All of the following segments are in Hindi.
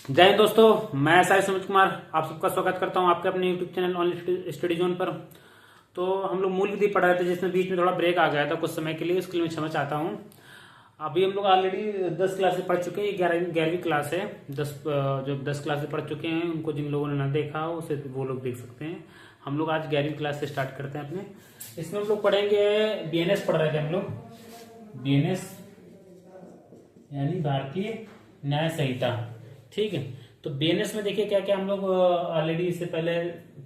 जय हिंद दोस्तों, मैं साई सुमित कुमार आप सबका स्वागत करता हूं आपके अपने YouTube channel online study zone पर। तो हम लोग मूल विधि पढ़ रहे थे जिसमें बीच में थोड़ा ब्रेक आ गया था कुछ समय के लिए, उसके लिए मैं क्षमा चाहता हूं। अभी हम लोग ऑलरेडी 10 क्लासेस पढ़ चुके हैं, 11वीं क्लास है। जो 10 क्लासेस पढ़ चुके हैं उनको जिन लोगों ने न देखा हो उसे वो लोग देख सकते हैं। हम लोग आज 11वीं क्लास से स्टार्ट करते हैं अपने। इसमें हम लोग पढ़ेंगे बीएनएस पढ़ रहे थे हम लोग, बीएनएस यानी भारतीय न्याय संहिता। ठीक है, तो बीएनएस में देखिए क्या क्या हम लोग ऑलरेडी इससे पहले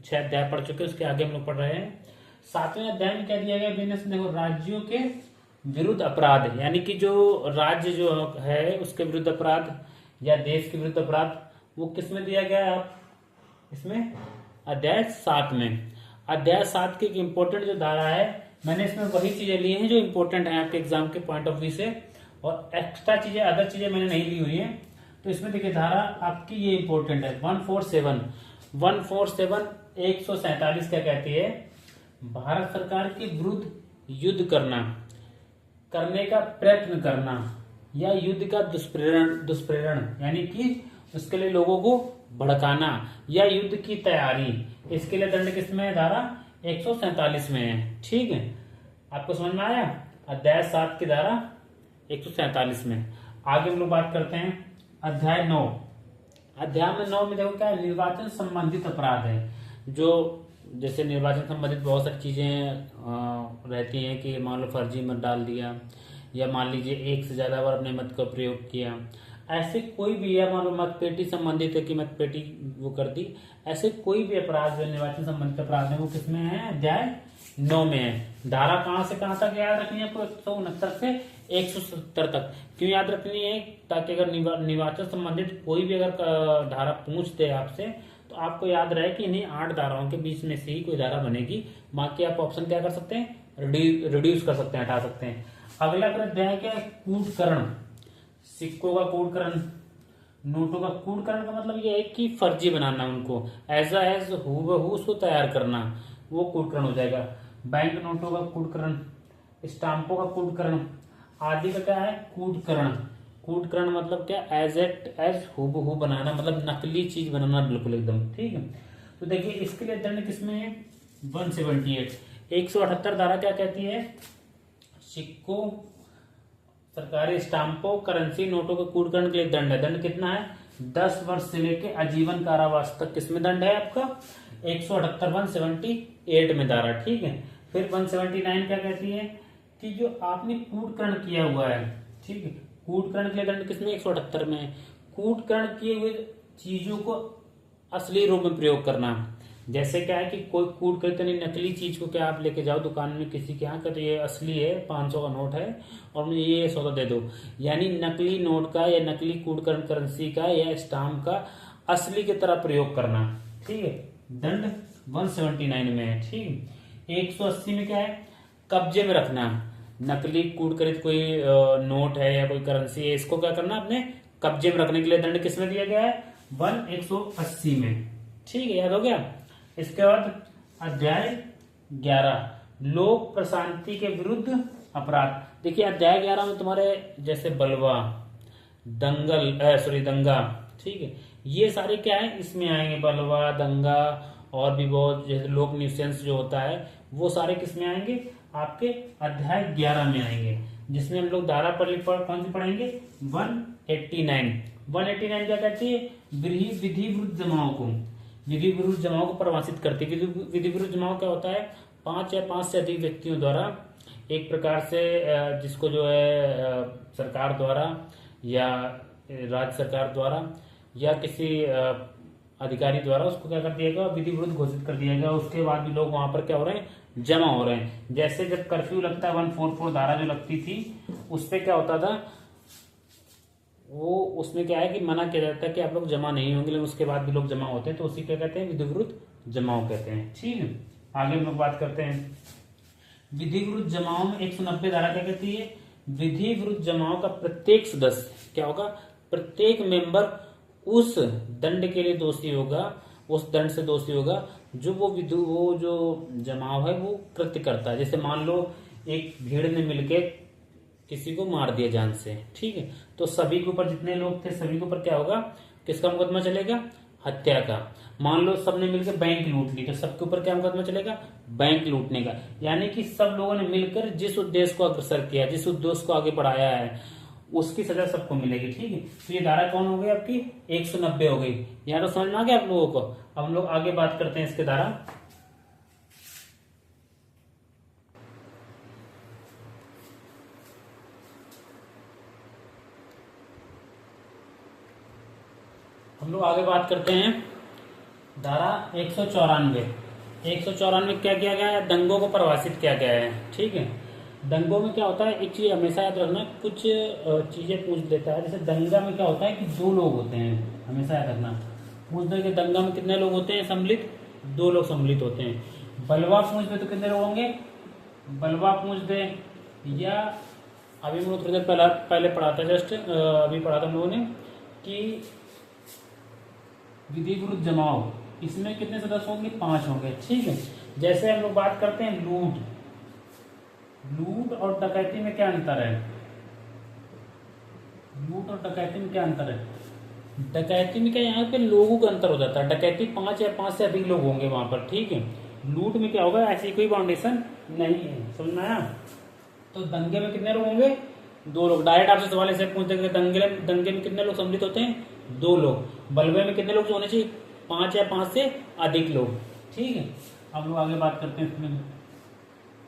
6 अध्याय पढ़ चुके हैं, उसके आगे हम लोग पढ़ रहे हैं। 7वें अध्याय में क्या दिया गया बीएनएस में, देखो राज्यों के विरुद्ध अपराध, यानी कि जो राज्य जो है उसके विरुद्ध अपराध या देश के विरुद्ध अपराध, वो किस में दिया गया है आप इसमें अध्याय 7 में। अध्याय 7 की एक इम्पोर्टेंट जो धारा है, मैंने इसमें वही चीजें ली हैं जो इम्पोर्टेंट है आपके एग्जाम के पॉइंट ऑफ व्यू से, और एक्स्ट्रा चीजें अदर चीजें मैंने नहीं ली हुई है। तो इसमें देखिए धारा आपकी ये इंपॉर्टेंट है 147 147 क्या कहती है, भारत सरकार के विरुद्ध युद्ध करने का प्रयत्न करना या युद्ध का दुष्प्रेरण यानी कि उसके लिए लोगों को भड़काना या युद्ध की तैयारी, इसके लिए दंड किसमें है, धारा 147 में है। ठीक है, आपको समझ में आया, अध्याय 7 की धारा 147 में। आगे हम लोग बात करते हैं अध्याय 9। अध्याय में 9 में देखो क्या है, निर्वाचन संबंधित अपराध है। जो जैसे निर्वाचन संबंधित बहुत सारी चीजें रहती हैं कि मान लो फर्जी मत डाल दिया, या मान लीजिए एक से ज्यादा बार अपने मत का प्रयोग किया, ऐसे कोई भी है, मान लो मतपेटी संबंधित है कि मतपेटी वो कर दी, ऐसे कोई भी अपराध जो निर्वाचन संबंधित अपराध है वो किसमें है, अध्याय 9 में है। धारा कहां से कहां तक याद रखनी है आपको, 169 से 170 तक। क्यों याद रखनी है, ताकि अगर निर्वाचन संबंधित कोई भी अगर धारा पूछ दे आपसे तो आपको याद रहे कि इन्हीं 8 धाराओं के बीच में से ही कोई धारा बनेगी। बाकी आप ऑप्शन क्या कर सकते हैं, रिड्यूस कर सकते हैं, हटा सकते हैं। अगला फिर अध्याय क्या है, कूटकरण। सिक्कों का कूटकरण, नोटों का कूटकरण का मतलब यह है कि फर्जी बनाना, उनको एज हूबहू उसको तैयार करना, वो कूटकरण हो जाएगा। बैंक नोटों का कूटकरण, स्टाम्पों का कूटकरण आदि का क्या है, कूटकरण। कूटकरण मतलब क्या, एज हूबहू बनाना, मतलब नकली चीज बनाना बिल्कुल एकदम। ठीक है, तो देखिए इसके लिए दंड किसमें है, 178 178 धारा क्या कहती है, सिक्कों, सरकारी स्टाम्पों, करेंसी नोटों के कूटकरण के लिए दंड है। दंड कितना है, 10 वर्ष से लेके आजीवन कारावास तक किसमें दंड है आपका, 178 178 में धारा। ठीक है, फिर 179 क्या कहती है कि जो आपने कूटकरण किया हुआ है, ठीक है, कूटकरण के लिए दंड किसमें, 178 में। कूटकरण किए हुए चीजों को असली रूप में प्रयोग करना, जैसे क्या है कि कोई कूटकरण यानी नकली चीज को क्या आप लेके जाओ दुकान में किसी के यहाँ, तो ये असली है 500 का नोट है और मुझे ये 100 दे दो, यानी नकली नोट का या नकली कूटकरण करेंसी का या स्टाम्प का असली की तरह प्रयोग करना। ठीक है, दंड 179 में है। ठीक, 180 में क्या है, कब्जे में रखना। नकली कूटकरित कोई नोट है या कोई करेंसी है, इसको क्या करना, अपने कब्जे में रखने के लिए दंड किसमें दिया गया है, 180 में। ठीक है, याद हो गया। इसके बाद अध्याय 11 लोक प्रशांति के विरुद्ध अपराध। देखिए अध्याय 11 में तुम्हारे जैसे बलवा, दंगा, ठीक है, ये सारे क्या है इसमें आएंगे, बलवा, दंगा और भी बहुत जैसे लोक न्यूसेंस जो होता है वो सारे किसमें आएंगे, आपके अध्याय 11 में आएंगे, जिसमें हम लोग धारा कौन सी पढ़ेंगे, 189 क्या कहती है, विधि विरुद्ध जमाओं को, विधि विरुद्ध जमाओं को परिभाषित करती है। विधि विरुद्ध जमाओं क्या होता है, 5 या 5 से अधिक व्यक्तियों द्वारा एक प्रकार से जिसको जो है सरकार द्वारा या राज्य सरकार द्वारा या किसी अधिकारी द्वारा उसको क्या कर दिया गया, विधि विरुद्ध घोषित कर दिया गया। उसके बाद भी लोग वहां पर क्या हो रहे हैं, जमा हो रहे हैं। जैसे जब कर्फ्यू लगता है, 144 धारा जो लगती थी उस पे क्या होता था, वो उसमें क्या है कि मना किया जाता है कि आप लोग जमा नहीं होंगे, लेकिन उसके बाद भी लोग जमा होते हैं, तो उसी क्या कहते हैं, विधि विरुद्ध जमाओ कहते हैं। ठीक है, आगे हम लोग बात करते हैं विधि विरुद्ध जमाओं में 190 धारा क्या कहती है, विधि विरुद्ध जमाओं का प्रत्येक सदस्य क्या होगा, प्रत्येक मेंबर उस दंड के लिए दोषी होगा, उस दंड से दोषी होगा जो वो जो जमाव है वो कृत्य करता है। जैसे मान लो एक भीड़ ने मिलके किसी को मार दिया जान से, ठीक है, तो सभी के ऊपर जितने लोग थे सभी के ऊपर क्या होगा किसका मुकदमा चलेगा? हत्या का। मान लो सबने मिलकर बैंक लूट ली, तो सबके ऊपर क्या मुकदमा चलेगा? बैंक लूटने का। यानी कि सब लोगों ने मिलकर जिस उद्देश्य को अग्रसर किया, जिस उद्देश्य को आगे बढ़ाया है, उसकी सजा सबको मिलेगी। ठीक है, तो ये धारा कौन हो गई आपकी? 190 हो गई। यहाँ तो समझ में आ गया आप लोगों को। अब हम लोग आगे बात करते हैं इसके धारा। हम लोग आगे बात करते हैं धारा 194। 194 क्या किया गया है? दंगों को परिभाषित किया गया है। ठीक है, दंगों में क्या होता है, एक चीज हमेशा याद रखना, कुछ चीजें पूछ देता है। जैसे दंगा में क्या होता है कि 2 लोग होते हैं, हमेशा याद रखना। पूछ दे कि दंगा में कितने लोग होते हैं सम्मिलित? 2 लोग सम्मिलित होते हैं। बलवा पूछ दे तो कितने लोग होंगे? बलवा पूछ दे, या अभी हम लोग थोड़ी देर पहले पढ़ा था, जस्ट अभी पढ़ा था हम लोगों ने कि विधि विरुद्ध जमाव, इसमें कितने सदस्य होंगे? 5 होंगे। ठीक है, जैसे हम लोग बात करते हैं लूट और डकैती में क्या अंतर है? लूट और डकैती में क्या अंतर है? डकैती में क्या, यहाँ पे लोगों का अंतर हो जाता है। डकैती 5 या 5 से अधिक लोग होंगे वहां पर। ठीक है, लूट में क्या होगा, ऐसी कोई बाउंडेशन नहीं है। समझ में आया? तो दंगे में कितने लोग होंगे? 2 लोग। डायरेक्ट आपसे सवाल ऐसे पूछ देंगे, दंगे में कितने लोग सम्मिलित होते हैं? 2 लोग। बलवे में कितने लोग होने चाहिए? 5 या 5 से अधिक लोग। ठीक है, अब लोग आगे बात करते हैं इसमें।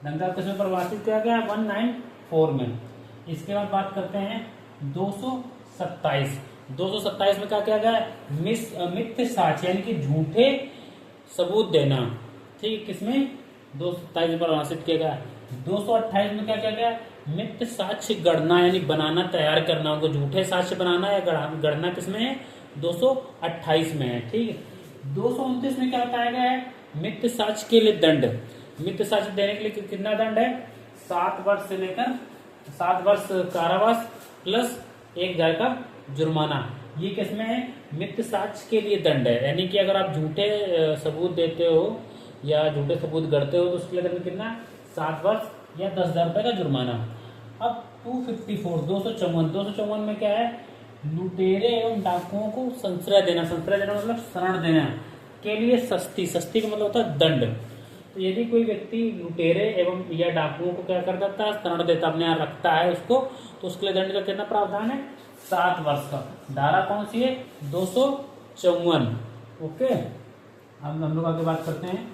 दंगा किसमें परिभाषित किया गया? 194 में। इसके बाद बात करते हैं 227। 227 में क्या किया गया? मिथ्य साक्ष्य, यानी कि झूठे सबूत देना। ठीक, किसमें? 227 में परिभाषित किया गया। 228 में क्या किया गया? मिथ्य साक्ष्य गढ़ना, यानी बनाना, तैयार करना। उनको झूठे साक्ष्य बनाना या गढ़ना किसमें है? 228 में है। ठीक है, 229 में क्या बताया गया है? मिथ्य साक्ष्य के लिए दंड। मिथ्य साक्ष्य देने के लिए कितना दंड है? 7 वर्ष से लेकर 7 वर्ष कारावास प्लस 1,000 का जुर्माना। ये किसमें है? मिथ्य साक्ष्य के लिए दंड है। यानी कि अगर आप झूठे सबूत देते हो या झूठे सबूत गढ़ते हो तो उसके लिए दंड कितना? 7 वर्ष या 10,000 रुपए का जुर्माना। अब 254 में क्या है? लुटेरे एवं डाकुओं को संश्रय देना। संश्रय देना मतलब शरण देना के लिए सस्ती। सस्ती का मतलब होता है दंड। तो यदि कोई व्यक्ति लुटेरे एवं या डाकुओं को क्या कर देता है? शरण देता, अपने यहाँ रखता है उसको, तो उसके लिए दंड का कितना प्रावधान है? 7 वर्ष का। धारा कौन सी है? 254। ओके, अब हम लोग आगे बात करते हैं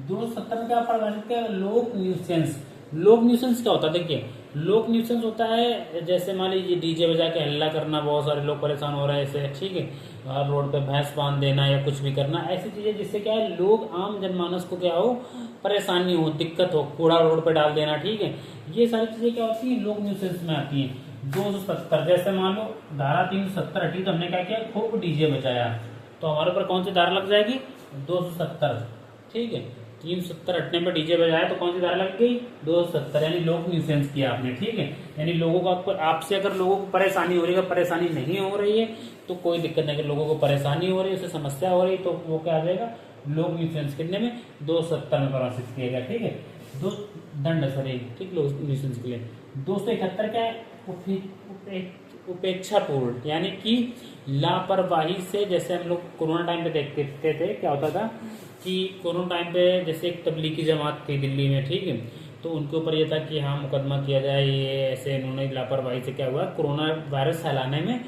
270 में क्या परिभाषित किया? लोक न्यूसेंस। लोक न्यूसेंस क्या होता है? देखिए, लोक न्यूसेंस होता है जैसे मान लीजिए डीजे बजा के हल्ला करना, बहुत सारे लोग परेशान हो रहे हैं ऐसे। ठीक है, रोड पे भैंस बांध देना या कुछ भी करना, ऐसी चीजें जिससे क्या है, लोग आम जनमानस को क्या हो, परेशानी हो, दिक्कत हो, कूड़ा रोड पे डाल देना। ठीक है, ये सारी चीजें क्या होती है? लोक न्यूसेंस में आती है। 270, जैसे मान लो धारा 370 हटी तो हमने क्या किया? खूब डीजे बजाया, तो हमारे ऊपर कौन सी धारा लग जाएगी? 270। ठीक है, 370 हटने पर डीजे बजाया तो कौन सी धारा लग गई? 270, यानी लोक न्यूसेंस किया आपने। ठीक है, यानी लोगों को, आपसे अगर लोगों को परेशानी हो रही है, परेशानी नहीं हो रही है तो कोई दिक्कत नहीं। अगर लोगों को परेशानी हो रही है, उससे समस्या हो रही है, तो वो क्या आ जाएगा? लोक न्यूसेंस। कितने में? 270 में परिभाषित किया गया। ठीक है, दो दंड सॉरी, ठीक, लोक न्यूसेंस के लिए। 271 क्या है? उपेक्षापूर्ण, यानी कि लापरवाही से। जैसे हम लोग कोरोना टाइम पे देखते थे क्या होता था कि कोरोना टाइम पे जैसे एक तबलीगी जमात थी दिल्ली में। ठीक है, तो उनके ऊपर ये था कि हाँ मुकदमा किया जाए, ये ऐसे इन्होंने लापरवाही से क्या हुआ, कोरोना वायरस फैलाने में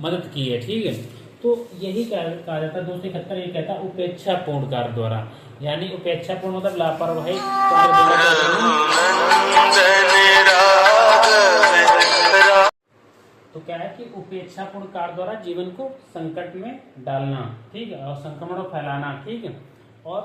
मदद की है। ठीक है, तो यही कहा जाता है 271 ये कहता है उपेक्षापूर्ण कार्य द्वारा, यानी उपेक्षापूर्ण मतलब लापरवाही कार्य द्वारा। तो क्या है कि उपेक्षापूर्ण कार्य द्वारा जीवन को संकट में डालना। ठीक है, और संक्रमण को फैलाना। ठीक है, और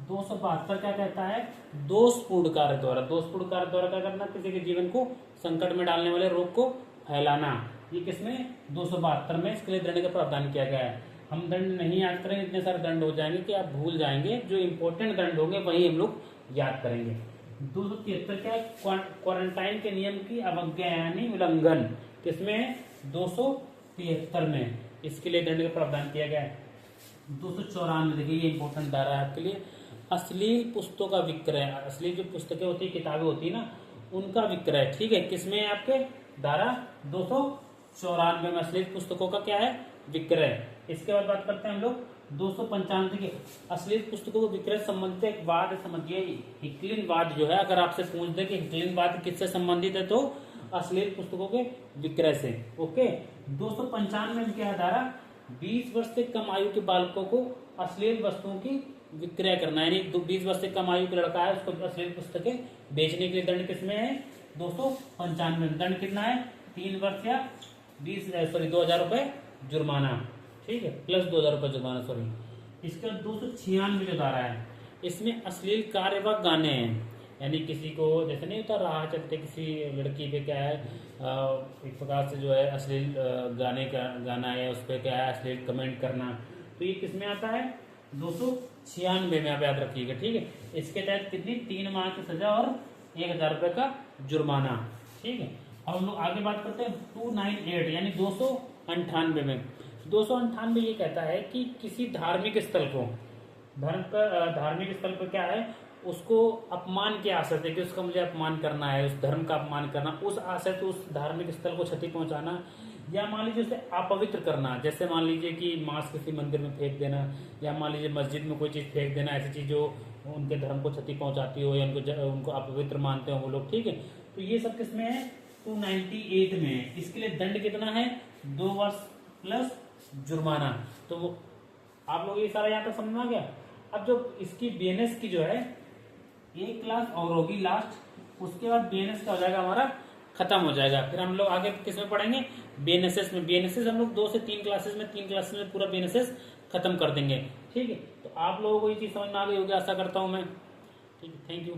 272 क्या कहता है? दोषपूर्ण कार्य द्वारा। दोषपूर्ण कार्य द्वारा क्या करना? किसी के जीवन को संकट में डालने वाले रोग को फैलाना। ये किसमें? 272 में इसके लिए दंड का प्रावधान किया गया है। हम दंड नहीं याद करेंगे, इतने सारे दंड हो जाएंगे कि आप भूल जाएंगे। जो इंपॉर्टेंट दंड होंगे वही हम लोग याद करेंगे। 273 क्या है? क्वारंटाइन के नियम की अवज्ञा यानी उल्लंघन। किसमें? 273 में इसके लिए दंड का प्रावधान किया गया है। 294, देखिए ये इंपॉर्टेंट धारा है आपके लिए। अश्लील पुस्तकों का विक्रय। अश्लील जो पुस्तकें होती है, किताबें होती है ना, उनका विक्रय। ठीक है, किसमें है आपके? धारा 294 में अश्लील पुस्तकों का क्या है? विक्रय। इसके बाद बात करते हैं हम लोग 295 के अश्लील पुस्तकों को विक्रय संबंधित एक वाद समझिए। हिकलिन वाद जो है, अगर आपसे पूछ दे कि हिकलिन वाद किससे संबंधित है तो अश्लील पुस्तकों के विक्रय से। ओके, 295 में क्या है धारा, 20 वर्ष से कम आयु के बालकों को अश्लील वस्तुओं की विक्रय करना, यानी 20 वर्ष से कम आयु का लड़का है उसको अश्लील पुस्तकें बेचने के लिए दंड किसमें है, 295 में। दंड कितना है, 3 वर्ष या 2,000 रुपए जुर्माना, ठीक है, प्लस 2,000 रुपए जुर्माना, सॉरी। इसका 296 जो धारा है, इसमें अश्लील कार्य व गाने हैं, यानी किसी को जैसे नहीं होता राह चलते किसी लड़की पे क्या है एक प्रकार से जो है अश्लील गाने का गाना है, उस पर क्या है अश्लील कमेंट करना, तो ये किसमें आता है, 296 में। आप याद रखिएगा, ठीक है। इसके तहत कितनी, 3 माह की सजा और 1,000 रुपए का जुर्माना, ठीक है। अब हम लोग आगे बात करते हैं 298 यानी 298 में। 298 ये कहता है कि किसी धार्मिक स्थल को, धार्मिक स्थल पर क्या है, उसको अपमान के आशय से कि उसका मुझे अपमान करना है, उस धर्म का अपमान करना, उस आशय से उस धार्मिक स्थल को क्षति पहुंचाना, या मान लीजिए उसे अपवित्र करना, जैसे मान लीजिए कि मांस किसी मंदिर में फेंक देना, या मान लीजिए मस्जिद में कोई चीज फेंक देना, ऐसी चीज जो उनके धर्म को क्षति पहुंचाती हो या उनको अपवित्र मानते हो वो लोग, ठीक है। तो ये सब किसमें है, 298 में है। इसके लिए दंड कितना है, 2 वर्ष प्लस जुर्माना। तो वो आप लोग ये सारा यहाँ तक समझ में आ गया। अब जो इसकी बीएनएस की जो है 1 क्लास और होगी लास्ट, उसके बाद बीएनएस का हो जाएगा हमारा खत्म हो जाएगा। फिर हम लोग आगे किस में पढ़ेंगे, बीएनएसएस में। बीएनएसएस हम लोग 2 से 3 क्लासेस में, 3 क्लासेस में पूरा बीएनएसएस खत्म कर देंगे, ठीक है। तो आप लोगों को ये चीज समझ में आ गई होगी, आशा करता हूं मैं, ठीक है। Thank you.